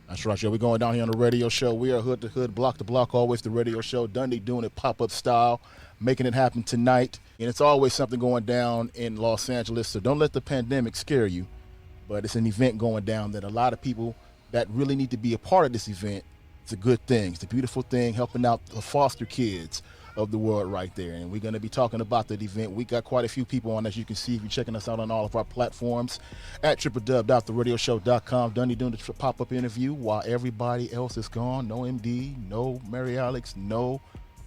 That's right, yo. We're going down here on the radio show. We are hood to hood, block to block, always the radio show. Dundee doing it pop up style, making it happen tonight. And it's always something going down in Los Angeles. So don't let the pandemic scare you. But it's an event going down that a lot of people that really need to be a part of this event. It's a good thing. It's a beautiful thing, helping out the foster kids of the world right there. And we're going to be talking about that event. We got quite a few people on, as you can see, if you're checking us out on all of our platforms at www.theradioshow.com. Dundee doing the pop-up interview while everybody else is gone. No MD, no Mary Alex, no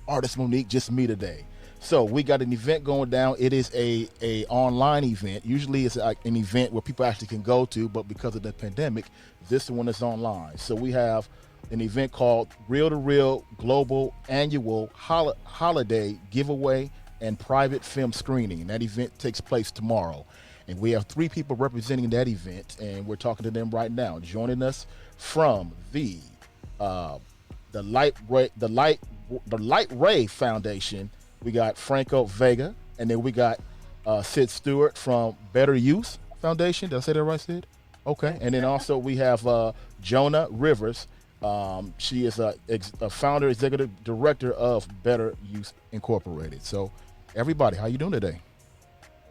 Artist Monique, just me today. So we got an event going down. It is a online event. Usually it's like an event where people actually can go to, but because of the pandemic, this one is online. So we have an event called Real to Real Global Annual Holiday Giveaway and Private Film Screening. And that event takes place tomorrow. And we have three people representing that event, and we're talking to them right now. Joining us from the Light Ray Foundation, we got Franco Vega, and then we got Sid Stewart from Better Youth Foundation. Did I say that right, Sid? Okay. And then also we have Jonah Rivers. She is a founder, executive director of Better Youth Incorporated. So, everybody, how you doing today?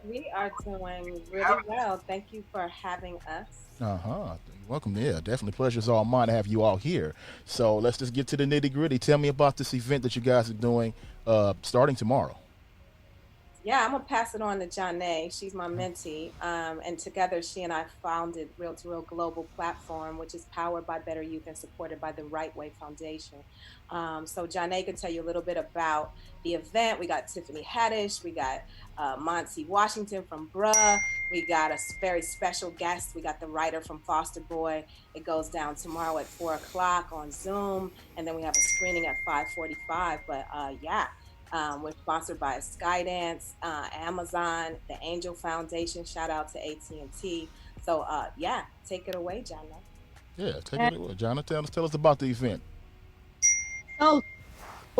We are doing really well. Thank you for having us. Uh-huh. Welcome. Yeah, definitely pleasure's all mine to have you all here. So let's just get to the nitty gritty. Tell me about this event that you guys are doing starting tomorrow. Yeah, I'm gonna pass it on to Janae. She's my mentee, and together she and I founded Real to Real Global Platform, which is powered by Better Youth and supported by the Right Way Foundation. So Janae can tell you a little bit about the event. We got Tiffany Haddish, we got Monty Washington from Bruh, we got a very special guest. We got the writer from Foster Boy. It goes down tomorrow at 4 o'clock on Zoom, and then we have a screening at 5:45. But yeah. We're sponsored by Skydance, Amazon, the Angel Foundation. Shout out to AT&T. So yeah, take it away, Jana. Yeah, take it away. Jana, tell us about the event. So,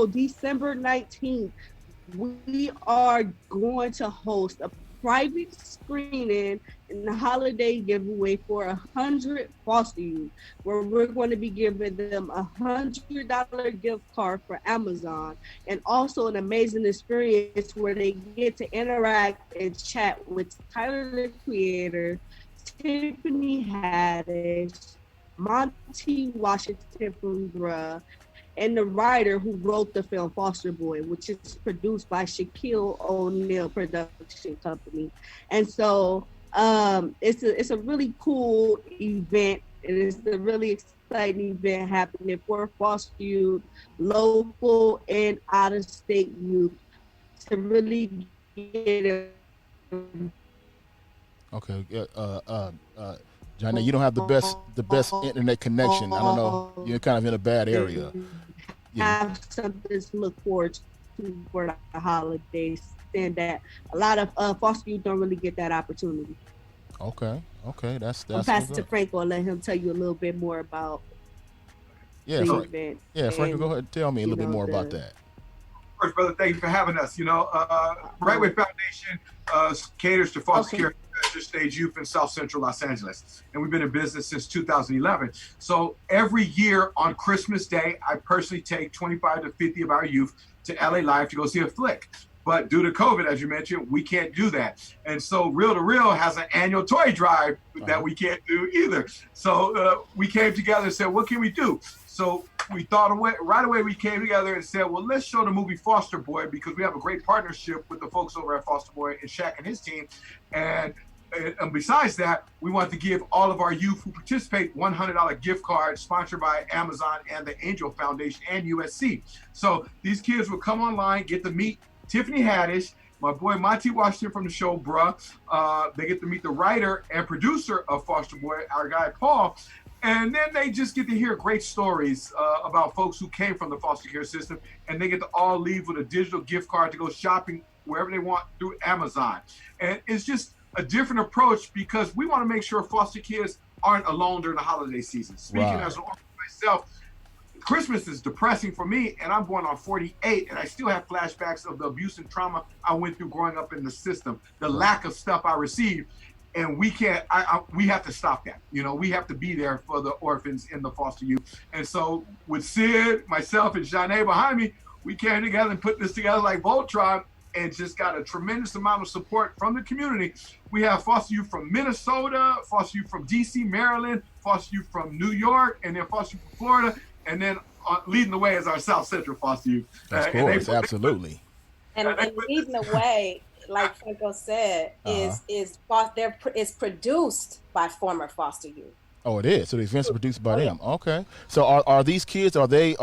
December 19th, we are going to host a private screening and the holiday giveaway for 100 foster youth, where we're going to be giving them $100 gift card for Amazon, and also an amazing experience where they get to interact and chat with Tyler the Creator, Tiffany Haddish, Monty Washington from Bruh, and the writer who wrote the film Foster Boy, which is produced by Shaquille O'Neal Production Company. And so it's a really cool event. It is a really exciting event happening for foster youth, local and out of state youth, to really get it. Okay. Jana, you don't have the best internet connection. I don't know. You're kind of in a bad area. Have something to look forward to for the holidays, and that a lot of foster youth don't really get that opportunity. Okay, that's. I'll pass it to Franco and let him tell you a little bit more about the event. Yeah, Franco, go ahead and tell me a little bit more about that. First, brother, thank you for having us. Right Way Foundation caters to foster care stage youth in South Central Los Angeles, and we've been in business since 2011. So every year on Christmas Day, I personally take 25 to 50 of our youth to LA Live to go see a flick. But due to COVID, as you mentioned, we can't do that. And so Real to Real has an annual toy drive that we can't do either. So we came together and said, what can we do? So we thought right away we came together and said, well, let's show the movie Foster Boy, because we have a great partnership with the folks over at Foster Boy and Shaq and his team. And besides that, we want to give all of our youth who participate $100 gift card sponsored by Amazon and the Angel Foundation and USC. So these kids will come online, get to meet Tiffany Haddish, my boy Monty Washington from the show Bruh. They get to meet the writer and producer of Foster Boy, our guy Paul. And then they just get to hear great stories about folks who came from the foster care system, and they get to all leave with a digital gift card to go shopping wherever they want through Amazon. And it's just a different approach, because we want to make sure foster kids aren't alone during the holiday season. Speaking as an author myself, Christmas is depressing for me, and I'm going on 48, and I still have flashbacks of the abuse and trauma I went through growing up in the system, the lack of stuff I received. and we can't. We have to stop that. You know, we have to be there for the orphans in the foster youth. And so with Sid, myself, and Janae behind me, we came together and put this together like Voltron, and just got a tremendous amount of support from the community. We have foster youth from Minnesota, foster youth from DC, Maryland, foster youth from New York, and then foster youth from Florida, and then leading the way is our South Central foster youth. Of course, absolutely. And leading the way, like Franco said, is produced by former foster youth. Oh, it is. So the events are produced by them. Okay. So are these kids? Are they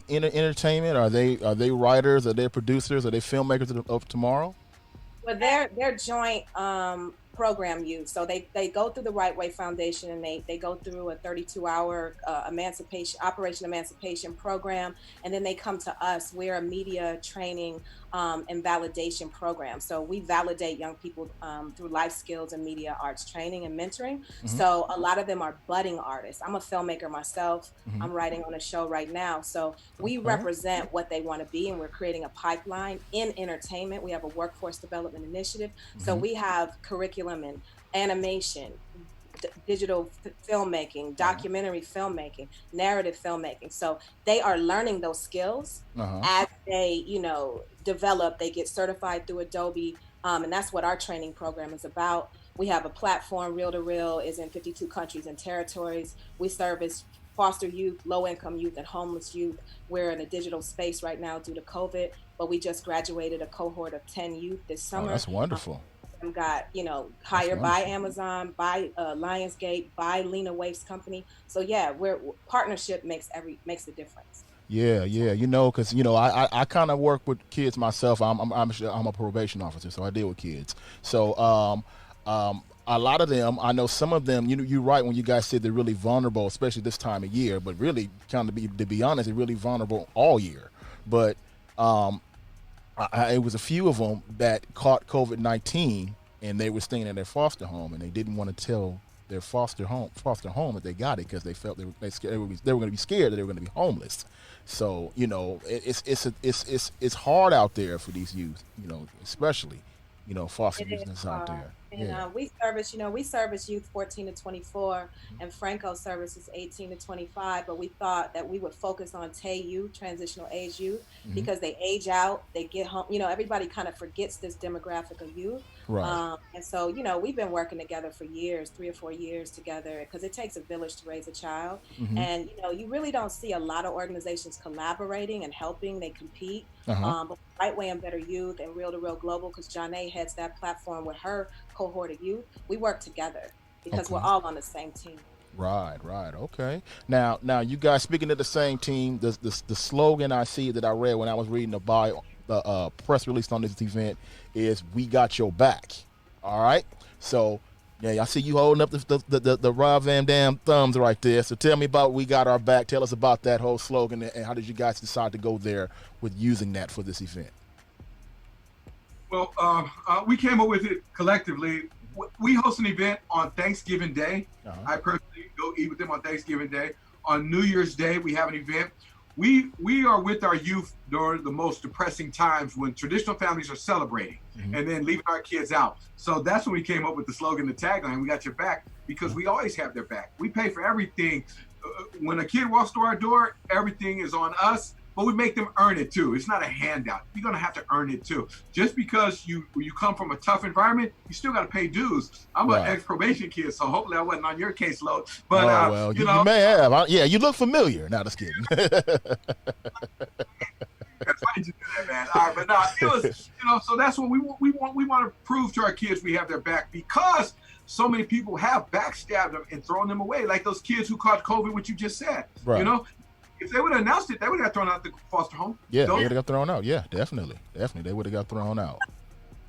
in entertainment? Are they writers? Are they producers? Are they filmmakers of tomorrow? Well, they're joint program youth. So they go through the Right Way Foundation, and they go through a 32-hour Operation Emancipation program, and then they come to us. We're a media training and validation program. So we validate young people through life skills and media arts training and mentoring. Mm-hmm. So a lot of them are budding artists. I'm a filmmaker myself. Mm-hmm. I'm writing on a show right now. So we represent what they want to be, and we're creating a pipeline in entertainment. We have a workforce development initiative. Mm-hmm. So we have curriculum and animation, digital filmmaking, documentary filmmaking, narrative filmmaking. So they are learning those skills as they, develop. They get certified through Adobe, and that's what our training program is about. We have a platform, Real to Real, is in 52 countries and territories. We service foster youth, low-income youth, and homeless youth. We're in a digital space right now due to COVID, but we just graduated a cohort of 10 youth this summer. Oh, that's wonderful. Got hired by Amazon, by Lionsgate, by Lena Waif's company. So yeah, partnership makes the difference. Yeah, because I kind of work with kids myself. I'm a probation officer, so I deal with kids. So a lot of them, I know some of them. You're right when you guys said they're really vulnerable, especially this time of year. But really, to be honest, they're really vulnerable all year. But it was a few of them that caught COVID-19, and they were staying in their foster home, and they didn't want to tell their foster home that they got it because they felt they were going to be scared that they were going to be homeless. So it's hard out there for these youth, especially foster youth out there. And we service youth 14 to 24, and Franco services 18 to 25. But we thought that we would focus on TAY youth, transitional age youth, because they age out, they get home. Everybody kind of forgets this demographic of youth. Right. And so, we've been working together for years, 3 or 4 years together, because it takes a village to raise a child. Mm-hmm. And, you really don't see a lot of organizations collaborating and helping. They compete. But Right Way and Better Youth and Real to Real Global, because Janae heads that platform with her cohort of youth, we work together because we're all on the same team. Right. Okay. Now, you guys speaking of the same team, the slogan I see that I read when I was reading the press release on this event is "We got your back." All right. So, yeah, I see you holding up the Rob Van Dam thumbs right there. So tell me about "We got our back." Tell us about that whole slogan, and how did you guys decide to go there with using that for this event? Well, we came up with it collectively. We host an event on Thanksgiving Day. I personally go eat with them on Thanksgiving Day. On New Year's Day, we have an event. We are with our youth during the most depressing times when traditional families are celebrating and then leaving our kids out. So that's when we came up with the slogan, the tagline, "We got your back," because we always have their back. We pay for everything. When a kid walks through our door, everything is on us. But we make them earn it too. It's not a handout. You're gonna have to earn it too. Just because you come from a tough environment, you still gotta pay dues. I'm an ex-probation kid, so hopefully I wasn't on your caseload. But you may have. You look familiar. Now, just kidding. That's why you do that, man. All right, but no, it was, so that's what we want to prove to our kids we have their back, because so many people have backstabbed them and thrown them away, like those kids who caught COVID, what you just said. Right. If they would have announced it, they would have thrown out the foster home. Yeah, they would have got thrown out. Yeah, definitely. They would have got thrown out.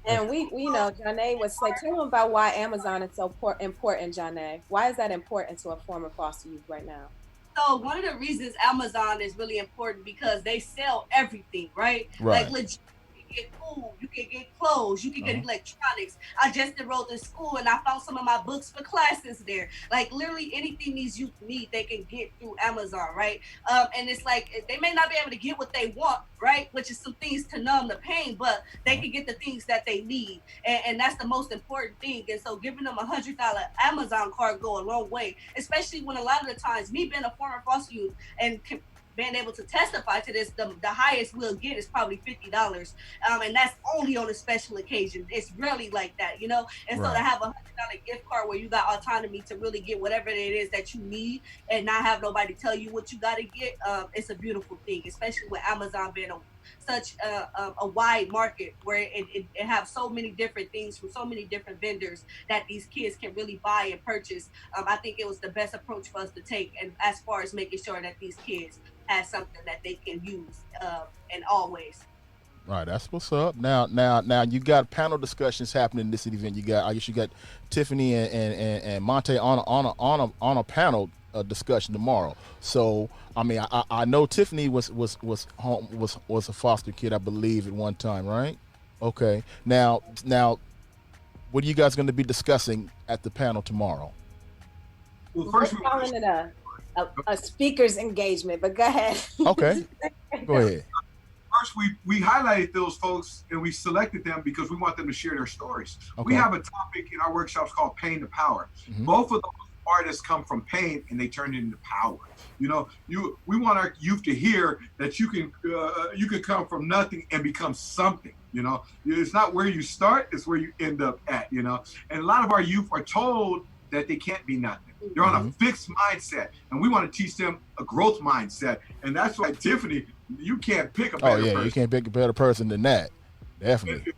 And we Janae was like, tell them about why Amazon is so important, Janae. Why is that important to a former foster youth right now? So one of the reasons Amazon is really important because they sell everything, right? Like legit. get food, you can get clothes, you can get electronics. I just enrolled in school and I found some of my books for classes there. Like literally anything these youth need, they can get through Amazon, right? And it's like they may not be able to get what they want, right? Which is some things to numb the pain, but they can get the things that they need, and that's the most important thing. And so giving them $100 Amazon card go a long way, especially when a lot of the times, me being a former foster youth and being able to testify to this, the highest we'll get is probably $50, and that's only on a special occasion. It's rarely like that, you know. And so to have a $100 gift card where you got autonomy to really get whatever it is that you need and not have nobody tell you what you got to get, it's a beautiful thing, especially with Amazon being such a wide market where it have so many different things from so many different vendors that these kids can really buy and purchase. I think it was the best approach for us to take, and as far as making sure that these kids have something that they can use and always. Right, that's what's up. Now, you got panel discussions happening in this event. I guess you got Tiffany and Monte on a panel discussion tomorrow. So, I mean, I know Tiffany was a foster kid, I believe, at one time, right? Okay. Now, what are you guys going to be discussing at the panel tomorrow? Well, first we're calling it a speaker's engagement, but go ahead. Okay, go ahead. First, we highlighted those folks and we selected them because we want them to share their stories. Okay. We have a topic in our workshops called Pain to Power. Both of those artists come from pain and they turn it into power. You know, we want our youth to hear that you can come from nothing and become something. You know, it's not where you start, it's where you end up at, you know. And a lot of our youth are told that they can't be nothing. They're on a fixed mindset, and we want to teach them a growth mindset. And that's why, Tiffany, you can't pick a better person. You can't pick a better person than that. Definitely. A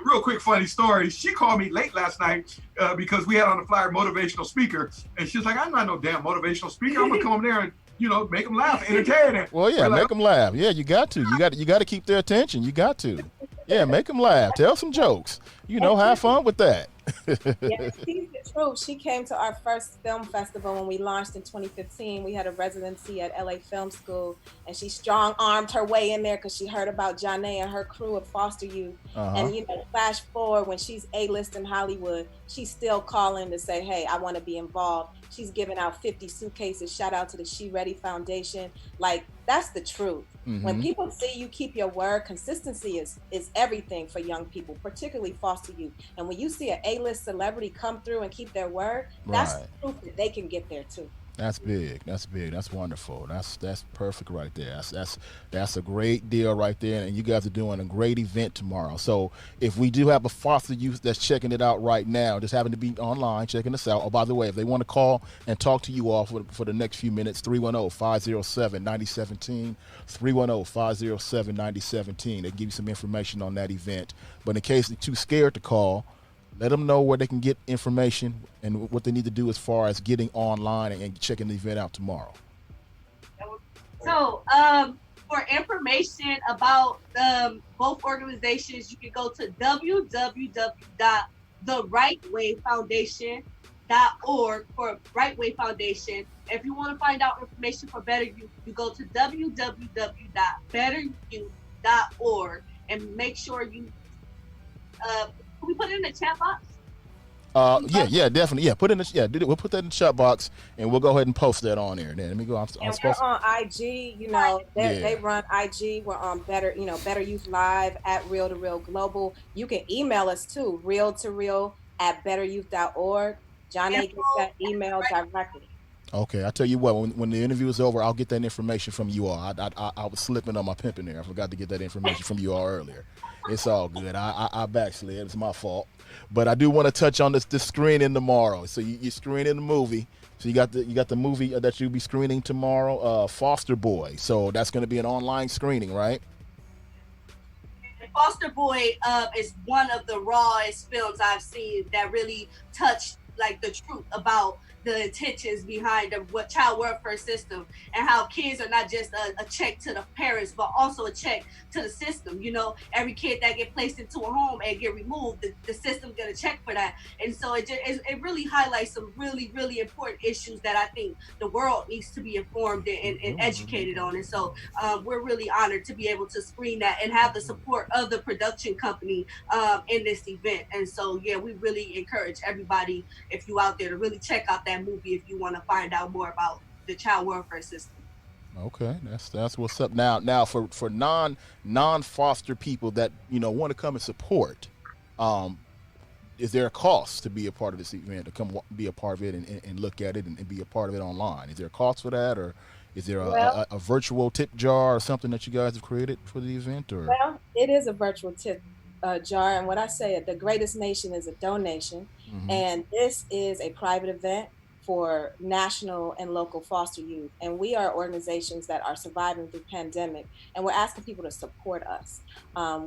real quick funny story. She called me late last night because we had on the flyer motivational speaker, and she's like, I'm not no damn motivational speaker. I'm gonna come there and, you know, make them laugh, entertain them. Well, yeah, make them laugh. Yeah, you got to. You got to keep their attention. You got to. Yeah, make them laugh. Tell some jokes. You know, have fun with that. Yeah, she's the truth. She came to our first film festival when we launched in 2015. We had a residency at LA Film School, and she strong-armed her way in there because she heard about Janae and her crew of foster youth. And, you know, flash forward, when she's A-list in Hollywood, she's still calling to say, hey, I want to be involved. She's giving out 50 suitcases. Shout out to the She Ready Foundation. Like, that's the truth. When people see you keep your word, consistency is everything for young people, particularly foster youth. And when you see an A-list celebrity come through and keep their word, that's the proof that they can get there too. That's big. That's big. That's wonderful. That's perfect right there. That's a great deal right there. And you guys are doing a great event tomorrow. So if we do have a foster youth that's checking it out right now, just having to be online, checking this out. Oh, by the way, if they want to call and talk to you all for the next few minutes, 310-507-9017, 310-507-9017. They give you some information on that event. But in case they're too scared to call, let them know where they can get information and what they need to do as far as getting online and checking the event out tomorrow. So, for information about both organizations, you can go to www.therightwayfoundation.org for Right Way Foundation. If you want to find out information for Better Youth, you go to www.betteryouth.org and make sure you can we put it in the chat box? Yeah, definitely. Yeah, we'll put that in the chat box, and we'll go ahead and post that on there. Then let me go. We're on IG. You know, they run IG. We're on Better Youth Live at Real to Real Global. You can email us too, realtoreal@betteryouth.org. Janae gets that email directly. Okay, I tell you what, when the interview is over, I'll get that information from you all. I was slipping on my pimping there. I forgot to get that information from you all earlier. It's all good. I backslid. It's my fault. But I do want to touch on this screening tomorrow. So you're screening the movie. So you got the movie that you'll be screening tomorrow, Foster Boy. So that's going to be an online screening, right? Foster Boy is one of the rawest films I've seen that really touched like the truth about the intentions behind the what child welfare system, and how kids are not just a check to the parents, but also a check to the system. You know, every kid that get placed into a home and get removed, the system get a check for that. And so it really highlights some really, really important issues that I think the world needs to be informed and educated on. And so we're really honored to be able to screen that and have the support of the production company in this event. And so, yeah, we really encourage everybody, if you out there, to really check out that movie if you want to find out more about the child welfare system. Okay, that's what's up. Now for non foster people that want to come and support, is there a cost to be a part of this event, to come be a part of it and look at it and be a part of it online? Is there a cost for that, or is there a virtual tip jar or something that you guys have created for the event? Or well, it is a virtual tip jar, and what I say, the greatest nation is a donation, and this is a private event for national and local foster youth, and we are organizations that are surviving through pandemic, and we're asking people to support us.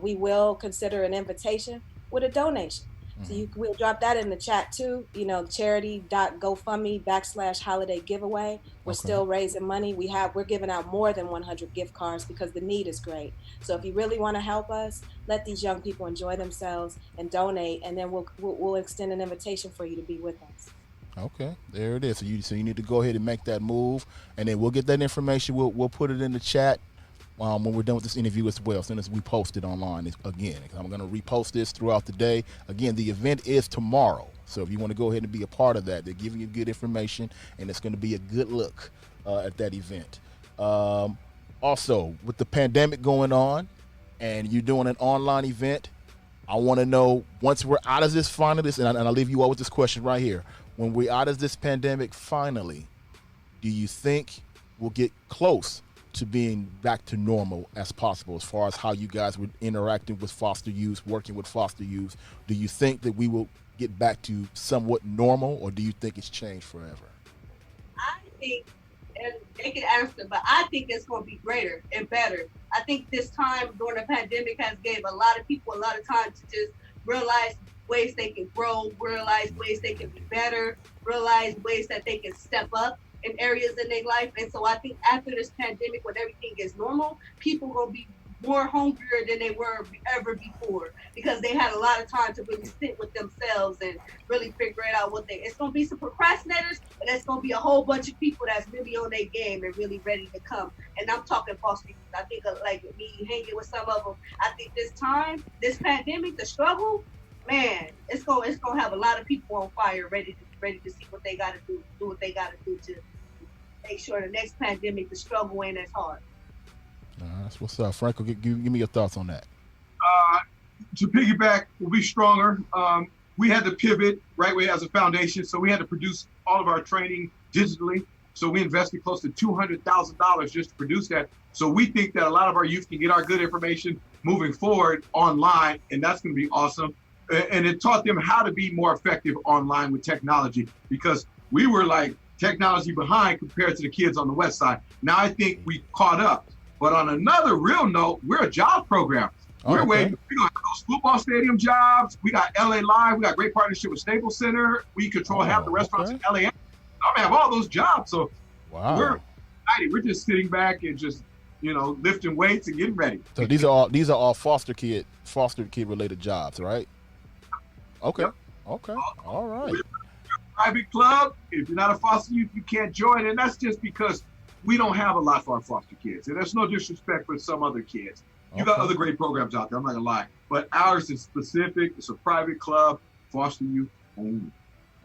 We will consider an invitation with a donation. So we'll drop that in the chat too. Charity.gofundme/holiday giveaway. We're still raising money. We're giving out more than 100 gift cards because the need is great. So if you really want to help us, let these young people enjoy themselves and donate, and then we'll extend an invitation for you to be with us. Okay, there it is. So you need to go ahead and make that move, and then we'll get that information. We'll put it in the chat when we're done with this interview as well, as soon as we post it online again. I'm going to repost this throughout the day. Again, the event is tomorrow, so if you want to go ahead and be a part of that, they're giving you good information, and it's going to be a good look at that event. Also, with the pandemic going on, and you're doing an online event, I want to know, once we're out of this finally, and I'll leave you all with this question right here. When we're out of this pandemic finally, do you think we'll get close to being back to normal as possible, as far as how you guys were interacting with foster youth, working with foster youth? Do you think that we will get back to somewhat normal, or do you think it's changed forever? I think, and they can answer, but I think it's going to be greater and better. I think this time during the pandemic has gave a lot of people a lot of time to just realize ways they can grow, realize ways they can be better, realize ways that they can step up in areas in their life. And so I think after this pandemic, when everything is normal, people are going to be more hungrier than they were ever before, because they had a lot of time to really sit with themselves and really figure it out it's going to be some procrastinators, and it's going to be a whole bunch of people that's really on their game and really ready to come. And I'm talking foster youth. I think like me hanging with some of them, I think this pandemic, the struggle, man, it's going to have a lot of people on fire, ready to see what they got to do what they got to do to make sure the next pandemic, the struggle ain't as hard. That's what's up. Franco, give me your thoughts on that. To piggyback, we'll be stronger. We had to pivot Right Way as a foundation, so we had to produce all of our training digitally. So we invested close to $200,000 just to produce that. So we think that a lot of our youth can get our good information moving forward online, and that's going to be awesome. And it taught them how to be more effective online with technology, because we were like technology behind compared to the kids on the West Side. Now I think we caught up. But on another real note, we're a job program. We got those football stadium jobs. We got LA Live. We got great partnership with Staples Center. We control half the restaurants in LA. I'm gonna have all those jobs. So we're excited. We're just sitting back and just lifting weights and getting ready. So these are all foster kid related jobs, right? Okay. Yep. Okay. All right. We're a private club. If you're not a foster youth, you can't join, and that's just because we don't have a lot for our foster kids. And there's no disrespect for some other kids. You got other great programs out there, I'm not gonna lie. But ours is specific. It's a private club, foster youth only.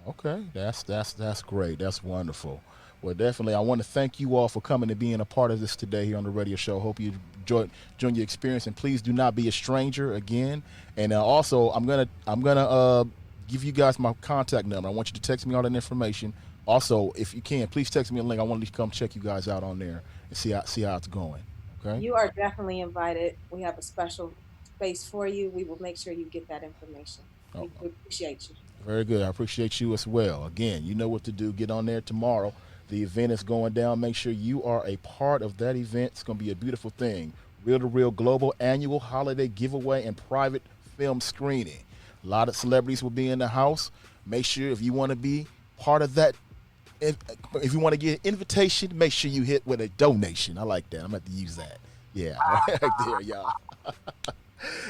Okay, that's great. That's wonderful. Well, definitely, I want to thank you all for coming and being a part of this today here on the radio show. Hope you enjoyed your experience, and please do not be a stranger again. And also, I'm gonna give you guys my contact number. I want you to text me all that information. Also, if you can, please text me a link. I want to come check you guys out on there and see how it's going. Okay. You are definitely invited. We have a special space for you. We will make sure you get that information. We appreciate you. Very good. I appreciate you as well. Again, you know what to do. Get on there tomorrow. The event is going down. Make sure you are a part of that event. It's going to be a beautiful thing. Reel to Reel Global Annual Holiday Giveaway and Private Film Screening. A lot of celebrities will be in the house. Make sure if you want to be part of that if you want to get an invitation, make sure you hit with a donation. I like that. I'm going to have to use that. Yeah, right there, y'all.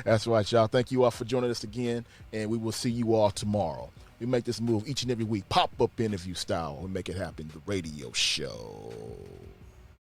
That's right, y'all. Thank you all for joining us again, and we will see you all tomorrow. We make this move each and every week, pop-up interview style. We make it happen, the radio show.